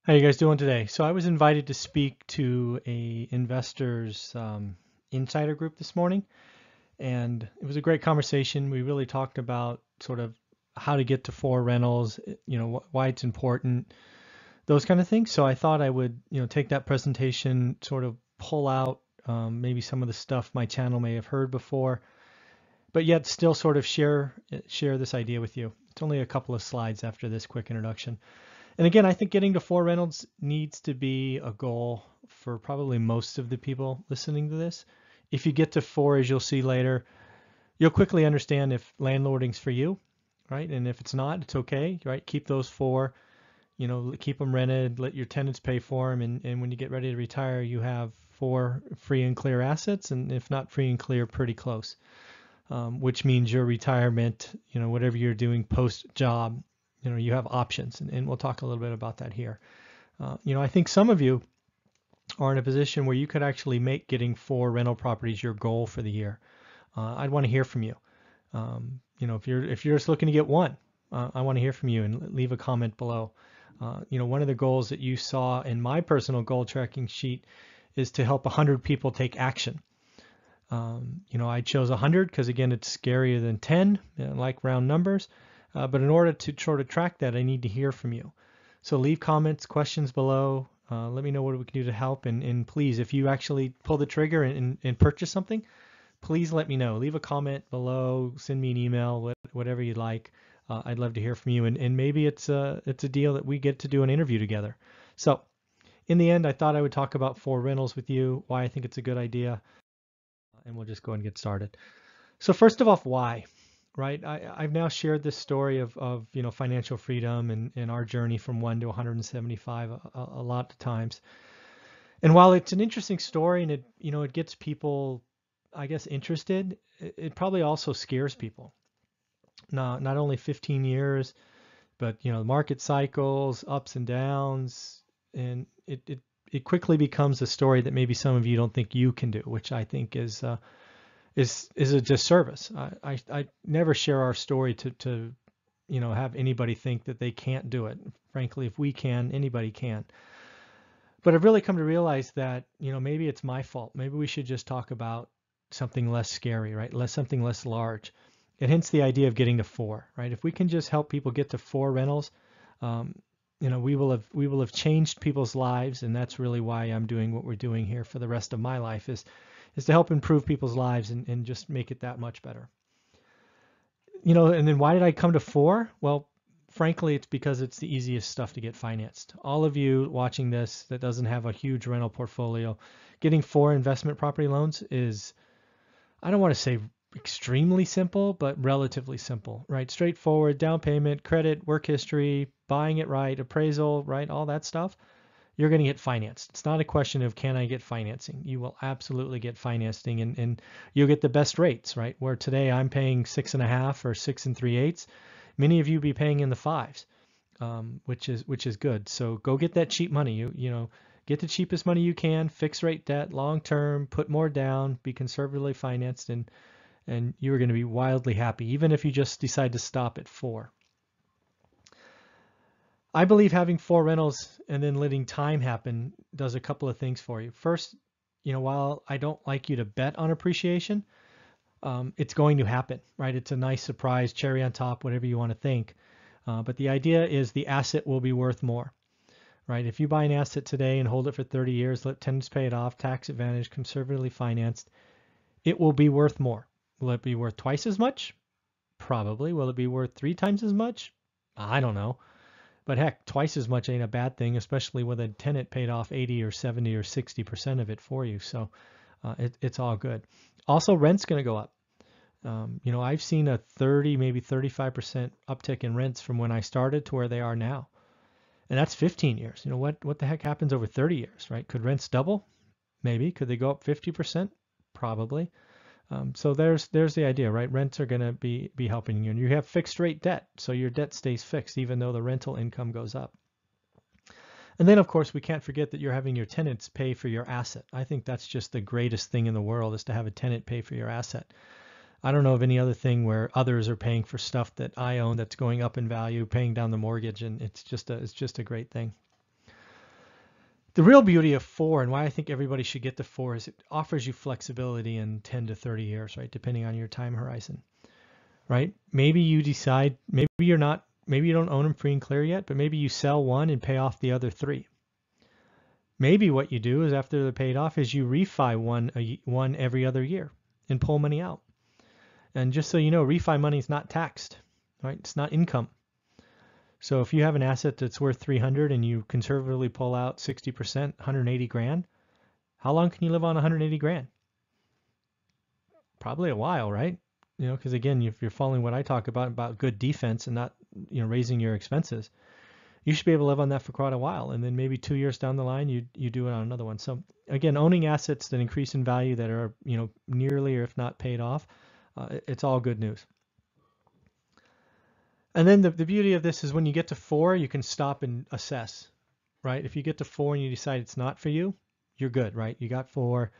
How you guys doing today? So I was invited to speak to a investors insider group this morning, and it was a great conversation. We really talked about sort of how to get to four rentals, why it's important, those kind of things. So I thought I would, take that presentation, sort of pull out maybe some of the stuff my channel may have heard before, but yet still sort of share this idea with you. It's only a couple of slides after this quick introduction. And again, I think getting to four rentals needs to be a goal for probably most of the people listening to this. If you get to four, as you'll see later, you'll quickly understand if landlording's for you, right? And if it's not, it's okay, right? Keep those four, keep them rented, let your tenants pay for them. And when you get ready to retire, you have four free and clear assets. And if not free and clear, pretty close, which means your retirement, whatever you're doing post job, you have options, and we'll talk a little bit about that here. I think some of you are in a position where you could actually make getting four rental properties your goal for the year. I'd want to hear from you. If you're just looking to get one, I want to hear from you and leave a comment below. One of the goals that you saw in my personal goal tracking sheet is to help 100 people take action. I chose 100 because again, it's scarier than 10. I like round numbers. But in order to sort of track that, I need to hear from you. So leave comments, questions below. Let me know what we can do to help. And please, if you actually pull the trigger and purchase something, please let me know. Leave a comment below, send me an email, whatever you'd like. I'd love to hear from you. And maybe it's a deal that we get to do an interview together. So in the end, I thought I would talk about four rentals with you, why I think it's a good idea, and we'll just go ahead and get started. So first of all, why? Right? I've now shared this story of financial freedom and our journey from 1 to 175 a lot of times. And while it's an interesting story and it gets people, I guess, interested, it probably also scares people. Not only 15 years, but market cycles, ups and downs, and it quickly becomes a story that maybe some of you don't think you can do, which I think is a disservice. I never share our story to have anybody think that they can't do it. Frankly, if we can, anybody can. But I've really come to realize that maybe it's my fault. Maybe we should just talk about something less scary, right? Something less large. And hence the idea of getting to four, right? If we can just help people get to four rentals, we will have changed people's lives, and that's really why I'm doing what we're doing here for the rest of my life is to help improve people's lives and just make it that much better. And then why did I come to four? Well, frankly, it's because it's the easiest stuff to get financed. All of you watching this that doesn't have a huge rental portfolio, getting four investment property loans is, I don't want to say extremely simple, but relatively simple, right? Straightforward, down payment, credit, work history, buying it right, appraisal, right? All that stuff. You're going to get financed. It's not a question of can I get financing. You will absolutely get financing, and you'll get the best rates, right? Where today I'm paying 6.5 or 6 3/8. Many of you be paying in the fives, which is good. So go get that cheap money. Get the cheapest money you can, fixed rate debt, long term, put more down, be conservatively financed, and you're going to be wildly happy, even if you just decide to stop at four. I believe having four rentals and then letting time happen does a couple of things for you. First, while I don't like you to bet on appreciation, it's going to happen, right? It's a nice surprise, cherry on top, whatever you want to think. But the idea is the asset will be worth more, right? If you buy an asset today and hold it for 30 years, let tenants pay it off, tax advantage, conservatively financed, it will be worth more. Will it be worth twice as much? Probably. Will it be worth 3 times as much? I don't know. But heck, twice as much ain't a bad thing, especially when a tenant paid off 80 or 70 or 60% of it for you. So it's all good. Also, rent's going to go up. I've seen a 30, maybe 35% uptick in rents from when I started to where they are now. And that's 15 years. What the heck happens over 30 years, right? Could rents double? Maybe. Could they go up 50%? Probably. So there's the idea, right? Rents are going to be helping you, and you have fixed rate debt, so your debt stays fixed even though the rental income goes up. And then of course we can't forget that you're having your tenants pay for your asset. I think that's just the greatest thing in the world, is to have a tenant pay for your asset. I don't know of any other thing where others are paying for stuff that I own that's going up in value, paying down the mortgage, and it's just a great thing. The real beauty of 4 and why I think everybody should get to 4 is it offers you flexibility in 10 to 30 years, right? Depending on your time horizon, right? Maybe you decide, maybe you don't own them free and clear yet, but maybe you sell one and pay off the other 3. Maybe what you do is after they're paid off is you refi one every other year and pull money out. And just so you know, refi money is not taxed, right? It's not income. So if you have an asset that's worth 300 and you conservatively pull out 60%, 180 grand, how long can you live on 180 grand? Probably a while, right? Because again, if you're following what I talk about good defense and not, raising your expenses, you should be able to live on that for quite a while. And then maybe 2 years down the line, you do it on another one. So again, owning assets that increase in value that are, nearly or if not paid off, it's all good news. And then the beauty of this is when you get to 4, you can stop and assess, right? If you get to 4 and you decide it's not for you, you're good, right? You got 4,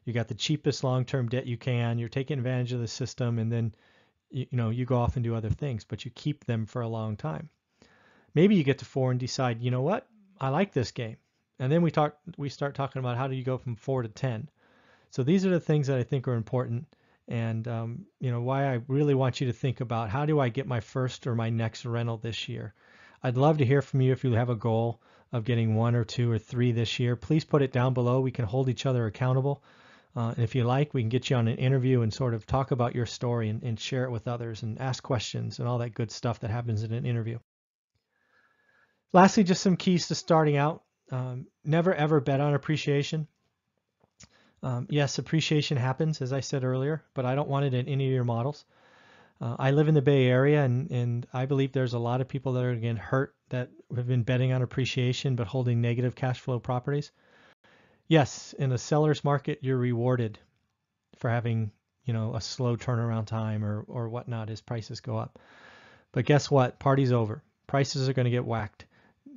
you got the cheapest long-term debt you can, you're taking advantage of the system, and then, you go off and do other things, but you keep them for a long time. Maybe you get to 4 and decide, you know what? I like this game. And then we start talking about how do you go from 4 to 10. So these are the things that I think are important. And, why I really want you to think about how do I get my first or my next rental this year? I'd love to hear from you if you have a goal of getting 1 or 2 or 3 this year. Please put it down below. We can hold each other accountable. And if you like, we can get you on an interview and sort of talk about your story and share it with others and ask questions and all that good stuff that happens in an interview. Lastly, just some keys to starting out. Never ever bet on appreciation. Yes, appreciation happens, as I said earlier, but I don't want it in any of your models. I live in the Bay Area, and I believe there's a lot of people that are getting hurt that have been betting on appreciation but holding negative cash flow properties. Yes, in a seller's market, you're rewarded for having, a slow turnaround time or whatnot as prices go up. But guess what? Party's over. Prices are going to get whacked.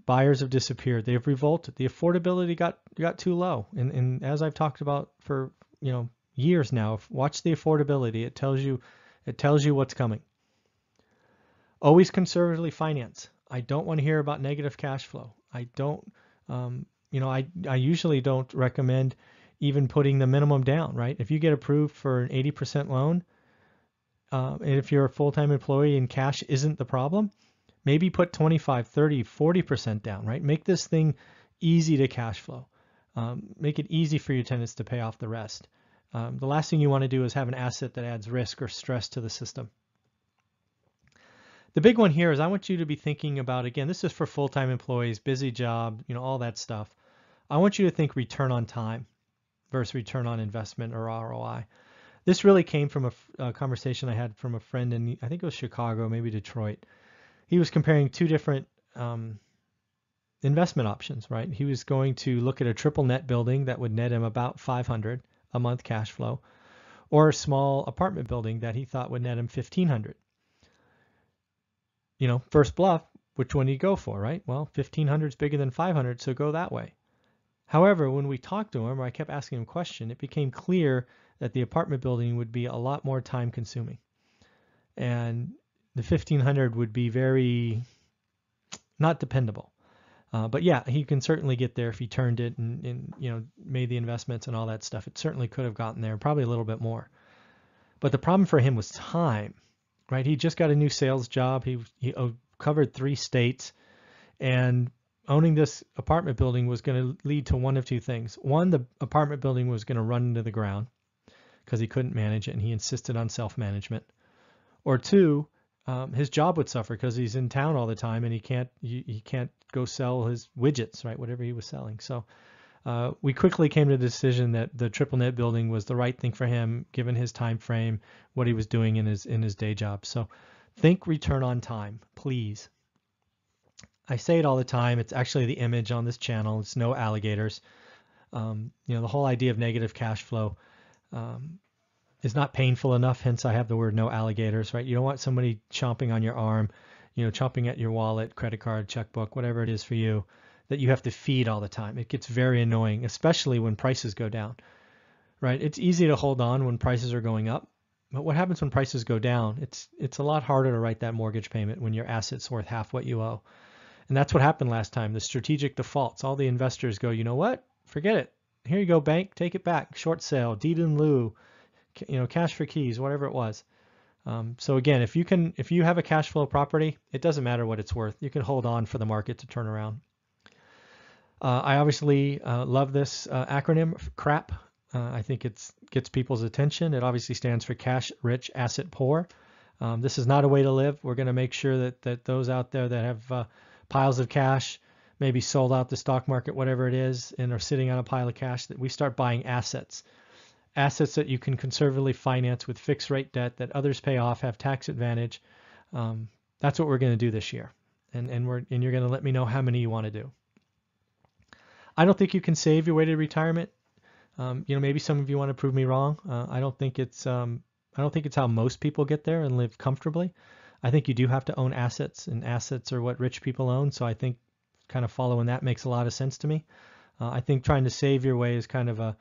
Buyers have disappeared. They've revolted. The affordability got too low. And as I've talked about for years now, watch the affordability. It tells you what's coming. Always conservatively finance. I don't want to hear about negative cash flow. I don't. I usually don't recommend even putting the minimum down. Right? If you get approved for an 80% loan, and if you're a full-time employee and cash isn't the problem, maybe put 25, 30, 40% down, right? Make this thing easy to cash flow. Make it easy for your tenants to pay off the rest. The last thing you want to do is have an asset that adds risk or stress to the system. The big one here is I want you to be thinking about, again, this is for full-time employees, busy job, all that stuff. I want you to think return on time versus return on investment or ROI. This really came from a conversation I had from a friend in, I think it was Chicago, maybe Detroit. He was comparing 2 different investment options, right? He was going to look at a triple net building that would net him about $500 a month cash flow, or a small apartment building that he thought would net him $1,500. First bluff, which one do you go for, right? Well, 1,500 is bigger than 500, so go that way. However, when we talked to him, or I kept asking him a question, it became clear that the apartment building would be a lot more time consuming. And the 1,500 would be very not dependable. But yeah, he can certainly get there if he turned it and made the investments and all that stuff. It certainly could have gotten there, probably a little bit more. But the problem for him was time, right? He just got a new sales job. He covered 3 states, and owning this apartment building was going to lead to one of 2 things. One, the apartment building was going to run into the ground because he couldn't manage it, and he insisted on self-management. Or 2, his job would suffer because he's in town all the time and he can't go sell his widgets, right? Whatever he was selling. So we quickly came to the decision that the triple net building was the right thing for him, given his time frame, what he was doing in his day job. So think return on time, please. I say it all the time. It's actually the image on this channel. It's no alligators. The whole idea of negative cash flow is not painful enough. Hence, I have the word no alligators, right? You don't want somebody chomping on your arm, chomping at your wallet, credit card, checkbook, whatever it is for you, that you have to feed all the time. It gets very annoying, especially when prices go down, right? It's easy to hold on when prices are going up, but what happens when prices go down? It's a lot harder to write that mortgage payment when your asset's worth half what you owe. And that's what happened last time. The strategic defaults. All the investors go, you know what? Forget it. Here you go, bank. Take it back. Short sale, deed in lieu, cash for keys, whatever it was. So again, if you have a cash flow property, it doesn't matter what it's worth. You can hold on for the market to turn around. I obviously love this acronym, CRAP. I think it gets people's attention. It obviously stands for cash rich, asset poor. This is not a way to live. We're going to make sure that those out there that have piles of cash, maybe sold out the stock market, whatever it is, and are sitting on a pile of cash, that we start buying assets. Assets that you can conservatively finance with fixed rate debt that others pay off, have tax advantage. That's what we're going to do this year. And you're going to let me know how many you want to do. I don't think you can save your way to retirement. Maybe some of you want to prove me wrong. I don't think it's how most people get there and live comfortably. I think you do have to own assets, and assets are what rich people own. So I think kind of following that makes a lot of sense to me. I think trying to save your way is kind of a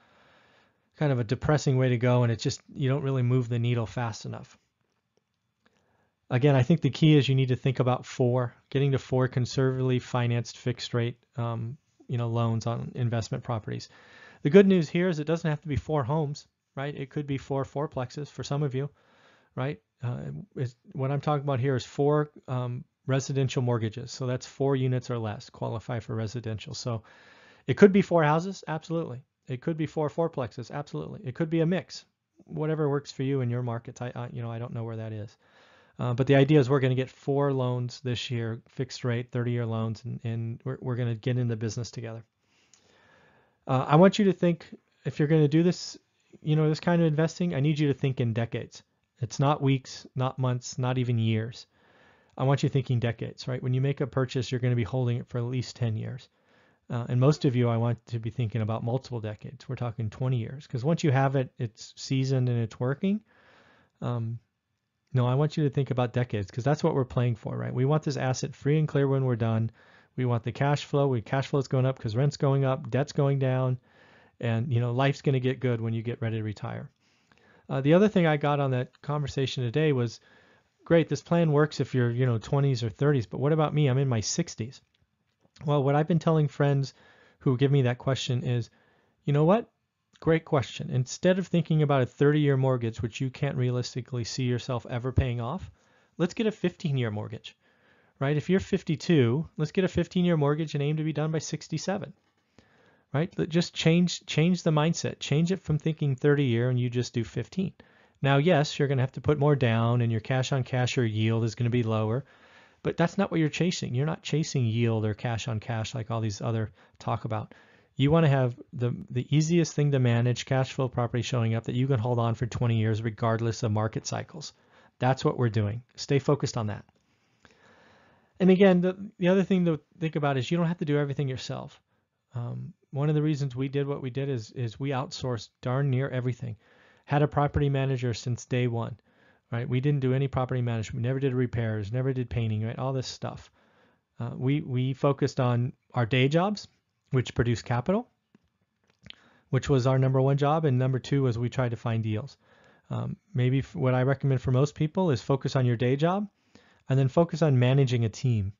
depressing way to go, and it's just you don't really move the needle fast enough. Again, I think the key is you need to think about getting to 4 conservatively financed fixed rate loans on investment properties. The good news here is it doesn't have to be 4 homes, right? It could be 4 fourplexes for some of you, right? What I'm talking about here is 4 residential mortgages. So that's 4 units or less qualify for residential. So it could be 4 houses, absolutely. It could be 4 fourplexes, absolutely. It could be a mix, whatever works for you in your markets. I don't know where that is. But the idea is we're going to get 4 loans this year, fixed rate, 30-year loans, and we're going to get in the business together. I want you to think, if you're going to do this, this kind of investing, I need you to think in decades. It's not weeks, not months, not even years. I want you thinking decades, right? When you make a purchase, you're going to be holding it for at least 10 years. And most of you, I want to be thinking about multiple decades. We're talking 20 years, because once you have it, it's seasoned and it's working. No, I want you to think about decades, because that's what we're playing for, right? We want this asset free and clear when we're done. We want the cash flow. Cash flow is going up because rent's going up, debt's going down, and life's going to get good when you get ready to retire. The other thing I got on that conversation today was, great, this plan works if you're 20s or 30s, but what about me? I'm in my 60s. Well, what I've been telling friends who give me that question is, you know what? Great question. Instead of thinking about a 30-year mortgage, which you can't realistically see yourself ever paying off, let's get a 15-year mortgage, right? If you're 52, let's get a 15-year mortgage and aim to be done by 67, right? Just change the mindset. Change it from thinking 30-year and you just do 15. Now, yes, you're going to have to put more down and your cash on cash or yield is going to be lower, but that's not what you're chasing. You're not chasing yield or cash on cash like all these other talk about. You want to have the easiest thing to manage, cash flow property showing up that you can hold on for 20 years regardless of market cycles. That's what we're doing. Stay focused on that. And again, the other thing to think about is you don't have to do everything yourself. One of the reasons we did what we did is we outsourced darn near everything. Had a property manager since day one. Right? We didn't do any property management. We never did repairs, never did painting, right? All this stuff. We focused on our day jobs, which produce capital, which was our number 1 job. And number 2 was we tried to find deals. Maybe what I recommend for most people is focus on your day job and then focus on managing a team.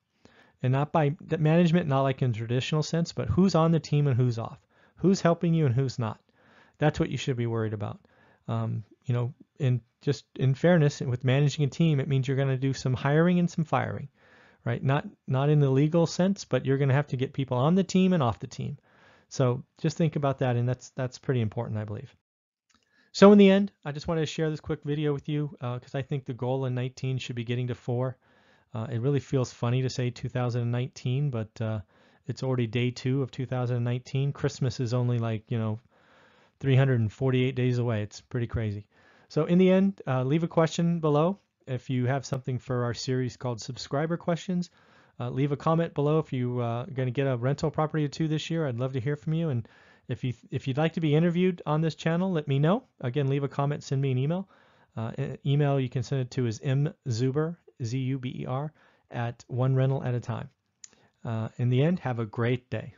And not by management, not like in traditional sense, but who's on the team and who's off. Who's helping you and who's not. That's what you should be worried about. In fairness, with managing a team, it means you're going to do some hiring and some firing, right? Not in the legal sense, but you're going to have to get people on the team and off the team. So just think about that, and that's pretty important, I believe. So in the end, I just wanted to share this quick video with you because I think the goal in 19 should be getting to 4. It really feels funny to say 2019, but it's already day 2 of 2019. Christmas is only 348 days away. It's pretty crazy. So in the end, leave a question below. If you have something for our series called Subscriber Questions, leave a comment below. If you are going to get a rental property or 2 this year, I'd love to hear from you. And if you'd like to be interviewed on this channel, let me know. Again, leave a comment, send me an email. Email you can send it to is mzuber, Z-U-B-E-R, at 1rental at a time. In the end, have a great day.